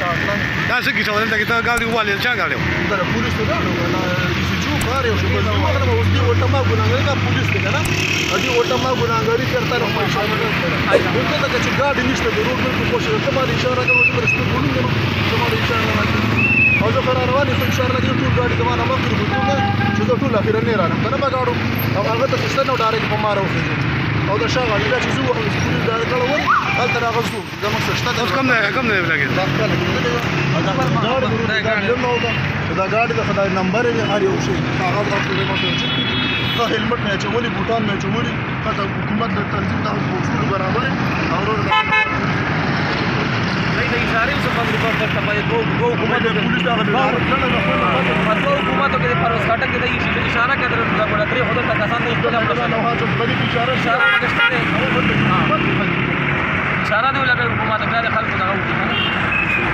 دا څه کیسه ولې دغه ګاډي والي چا ګاډي دا پولیس ته راغلو نه چې کار یو څه په ځمانه اوس دی وټه ما ګناګاری دا پولیس ته کنه ادي وټه ما ګناګاری کرتا نو په اشاره نه ورته دا چې ګاډي نشته د روډ په کوشش ته باندې اشاره کوي چې برسته ګولون نو ته باندې اشاره نه او زه پر روانې څو اشاره لګي ټول ګاډي زمانه ما کړو چې زه ټول اخر نه راځم کنه ما ګاډو او هغه ته څه نه ډایرکټ په ما راوځي او دا شاغه دا چې زه وخت پولیس دا کړو هل تر هغه څو زموږ څه شته اوس کم نه لګي دا کله دا ګاډي د خدای نمبر یې هر یو شی کاغذ راځي ماته چې هلمټ نه چولې بوتان نه چولې کته حکومت د تنظیم د اصول برابر او ورو نه اشاره څه باندې په تاسو دو حکومت د پولیس دا حکومت کې پر وساټه کې د اشاره کړه د بڑاتري هوته کسان د استعمال نه هغه بلی اشاره اشاره مګشته اشاره دی ولګي حکومت بیا د خلکو دغه